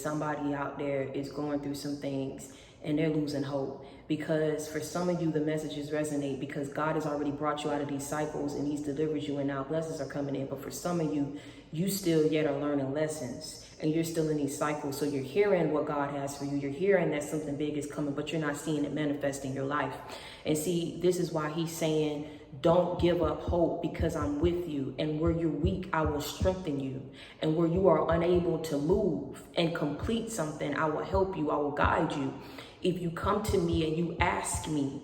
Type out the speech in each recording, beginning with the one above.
Somebody out there is going through some things and they're losing hope, because for some of you the messages resonate because God has already brought you out of these cycles and he's delivered you, and now blessings are coming in. But for some of you, you still yet are learning lessons and you're still in these cycles. So you're hearing what God has for you, you're hearing that something big is coming, but you're not seeing it manifest in your life. And see, this is why he's saying, don't give up hope, because I'm with you, and where you're weak, I will strengthen you. And where you are unable to move and complete something, I will help you, I will guide you. If you come to me and you ask me,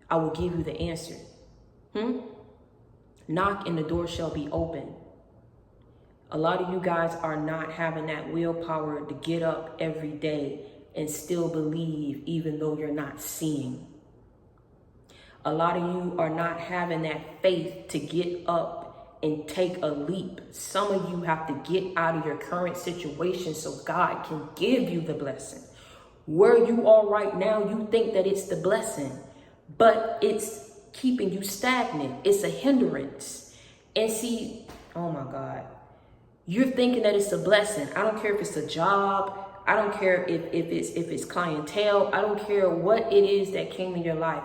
I will give you the answer. Knock and the door shall be open. A lot of you guys are not having that willpower to get up every day and still believe even though you're not seeing. A lot of you are not having that faith to get up and take a leap. Some of you have to get out of your current situation so God can give you the blessing. Where you are right now, you think that it's the blessing, but it's keeping you stagnant. It's a hindrance. And see, oh my God, you're thinking that it's a blessing. I don't care if it's a job. I don't care if it's clientele. I don't care what it is that came in your life.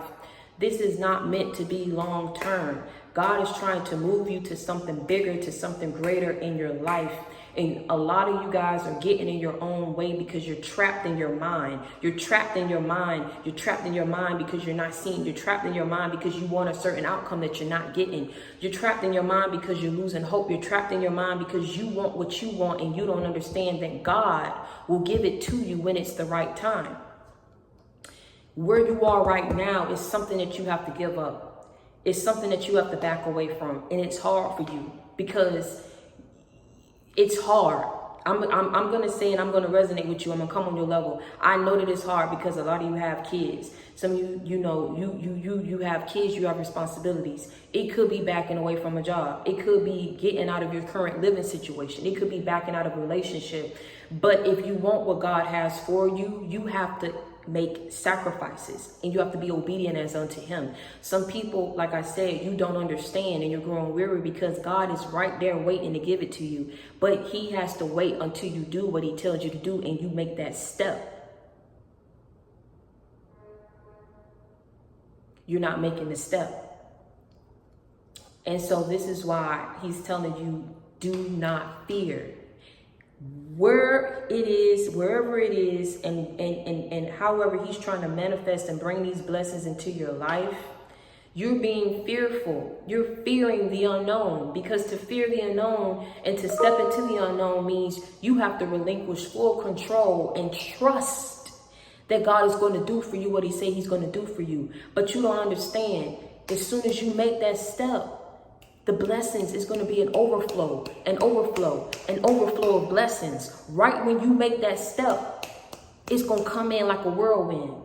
This is not meant to be long term. God is trying to move you to something bigger, to something greater in your life. And a lot of you guys are getting in your own way because you're trapped in your mind. You're trapped in your mind. You're trapped in your mind because you're not seeing. You're trapped in your mind because you want a certain outcome that you're not getting. You're trapped in your mind because you're losing hope. You're trapped in your mind because you want what you want and you don't understand that God will give it to you when it's the right time. Where you are right now is something that you have to give up. It's something that you have to back away from. And it's hard for you because it's hard. I'm going to say, and I'm going to resonate with you. I'm going to come on your level. I know that it's hard because a lot of you have kids. Some of you, you have kids, you have responsibilities. It could be backing away from a job. It could be getting out of your current living situation. It could be backing out of a relationship. But if you want what God has for you, you have to make sacrifices and you have to be obedient as unto him. Some people, like I said, you don't understand and you're growing weary because God is right there waiting to give it to you, but he has to wait until you do what he tells you to do and you make that step. You're not making the step. And so this is why he's telling you, do not fear. Wherever it is, and however he's trying to manifest and bring these blessings into your life, you're being fearful. You're fearing the unknown, because to fear the unknown and to step into the unknown means you have to relinquish full control and trust that God is going to do for you what he said he's going to do for you. But you don't understand, as soon as you make that step, the blessings is going to be an overflow of blessings. Right when you make that step, it's going to come in like a whirlwind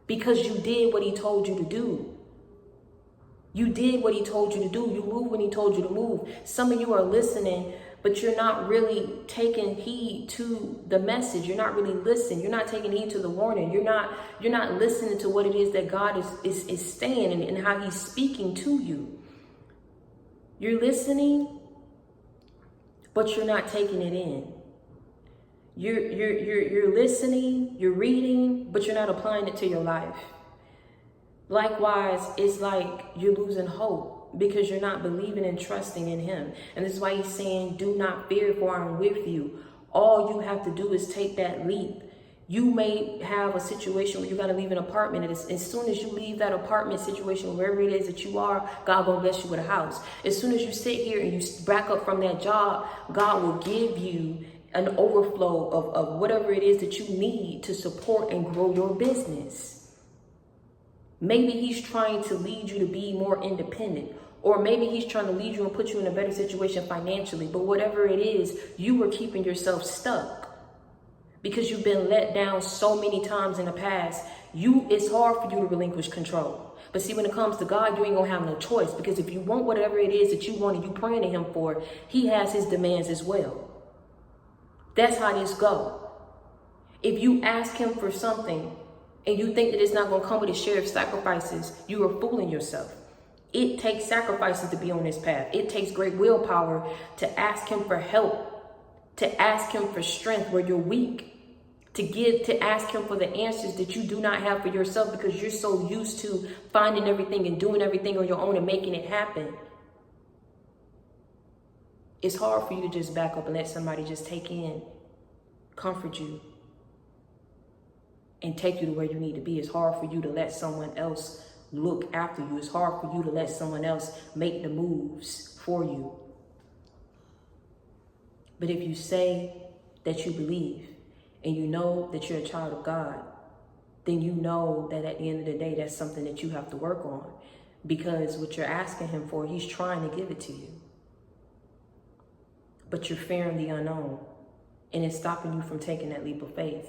because you did what he told you to do. You did what he told you to do. You moved when he told you to move. Some of you are listening, but you're not really taking heed to the message. You're not really listening. You're not taking heed to the warning. You're not listening to what it is that God is saying and how he's speaking to you. You're listening, but you're not taking it in. You're listening, you're reading, but you're not applying it to your life. Likewise, it's like you're losing hope because you're not believing and trusting in him. And this is why he's saying, do not fear, for I'm with you. All you have to do is take that leap. You may have a situation where you got to leave an apartment, and as soon as you leave that apartment situation, wherever it is that you are, God will bless you with a house. As soon as you sit here and you back up from that job, God will give you an overflow of whatever it is that you need to support and grow your business. Maybe he's trying to lead you to be more independent, or maybe he's trying to lead you and put you in a better situation financially. But whatever it is, you were keeping yourself stuck. Because you've been let down so many times in the past, it's hard for you to relinquish control. But see, when it comes to God, you ain't gonna have no choice, because if you want whatever it is that you want and you praying to him for, he has his demands as well. That's how this go. If you ask him for something and you think that it's not gonna come with a share of sacrifices, you are fooling yourself. It takes sacrifices to be on this path. It takes great willpower to ask him for help, to ask him for strength where you're weak. to ask him for the answers that you do not have for yourself because you're so used to finding everything and doing everything on your own and making it happen. It's hard for you to just back up and let somebody just take in, comfort you, and take you to where you need to be. It's hard for you to let someone else look after you. It's hard for you to let someone else make the moves for you. But if you say that you believe and you know that you're a child of God, then you know that at the end of the day, that's something that you have to work on, because what you're asking him for, he's trying to give it to you. But you're fearing the unknown, and it's stopping you from taking that leap of faith,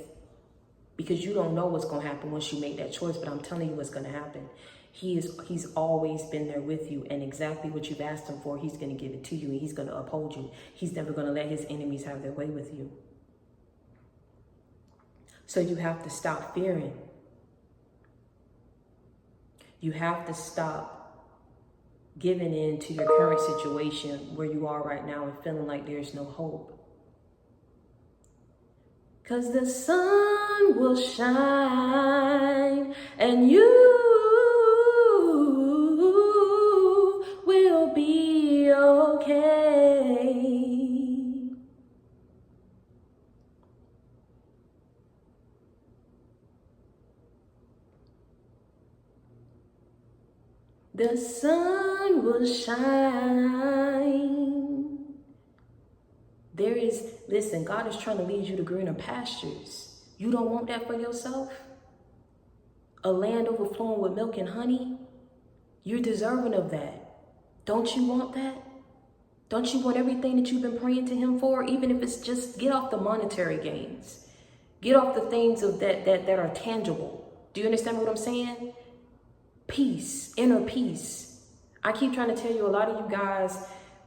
because you don't know what's going to happen once you make that choice. But I'm telling you what's going to happen. He's always been there with you, and exactly what you've asked him for, he's going to give it to you, and he's going to uphold you. He's never going to let his enemies have their way with you. So you have to stop fearing. You have to stop giving in to your current situation where you are right now and feeling like there's no hope. 'Cause the sun will shine and you will be okay. The sun will shine. Listen, God is trying to lead you to greener pastures. You don't want that for yourself? A land overflowing with milk and honey? You're deserving of that. Don't you want that? Don't you want everything that you've been praying to him for? Even if it's just get off the monetary gains. Get off the things that are tangible. Do you understand what I'm saying? Peace, inner peace. I keep trying to tell you, a lot of you guys,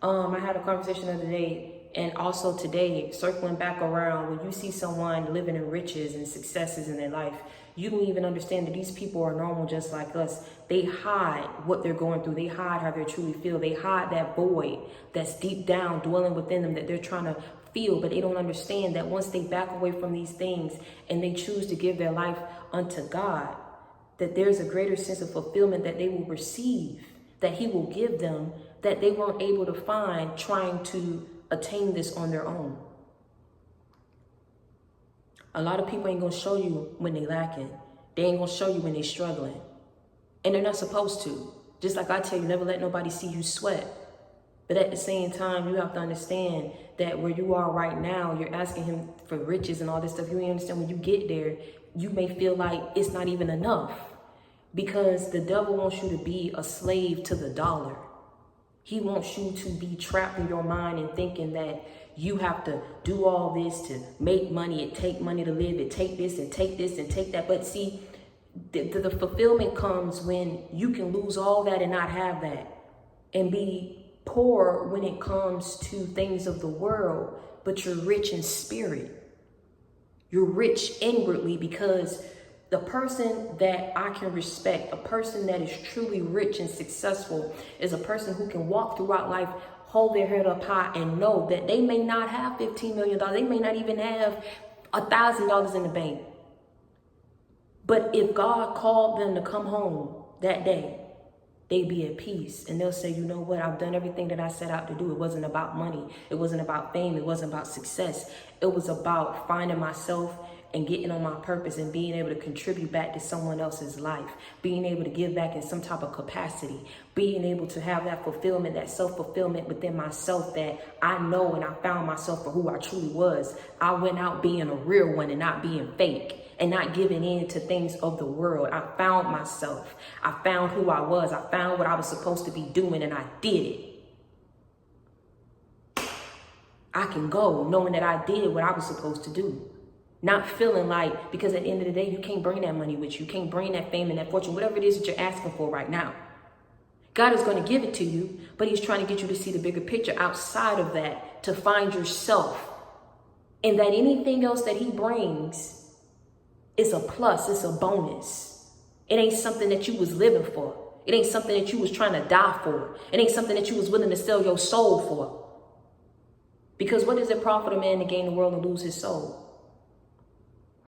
I had a conversation the other day, and also today, circling back around, when you see someone living in riches and successes in their life, you don't even understand that these people are normal just like us. They hide what they're going through. They hide how they truly feel. They hide that void that's deep down dwelling within them that they're trying to feel, but they don't understand that once they back away from these things and they choose to give their life unto God, that there's a greater sense of fulfillment that they will receive, that he will give them, that they weren't able to find trying to attain this on their own. A lot of people ain't gonna show you when they lacking. They ain't gonna show you when they struggling. And they're not supposed to. Just like I tell you, never let nobody see you sweat. But at the same time, you have to understand that where you are right now, you're asking him for riches and all this stuff. You understand when you get there, you may feel like it's not even enough, because the devil wants you to be a slave to the dollar. He wants you to be trapped in your mind and thinking that you have to do all this to make money. It take money to live. It take this and take this and take that. But see, the fulfillment comes when you can lose all that and not have that, and be poor when it comes to things of the world, but you're rich in spirit. You're rich inwardly, because the person that I can respect, a person that is truly rich and successful, is a person who can walk throughout life, hold their head up high, and know that they may not have $15 million. They may not even have $1,000 in the bank. But if God called them to come home that day, they'd be at peace, and they'll say, you know what? I've done everything that I set out to do. It wasn't about money. It wasn't about fame. It wasn't about success. It was about finding myself and getting on my purpose and being able to contribute back to someone else's life, being able to give back in some type of capacity, being able to have that fulfillment, that self-fulfillment within myself, that I know and I found myself for who I truly was. I went out being a real one and not being fake and not giving in to things of the world. I found myself. I found who I was. I found what I was supposed to be doing, and I did it. I can go knowing that I did what I was supposed to do. Not feeling like, because at the end of the day, you can't bring that money with you. You can't bring that fame and that fortune, whatever it is that you're asking for right now. God is going to give it to you, but he's trying to get you to see the bigger picture outside of that, to find yourself. And that anything else that he brings is a plus, it's a bonus. It ain't something that you was living for. It ain't something that you was trying to die for. It ain't something that you was willing to sell your soul for. Because what does it profit a man to gain the world and lose his soul?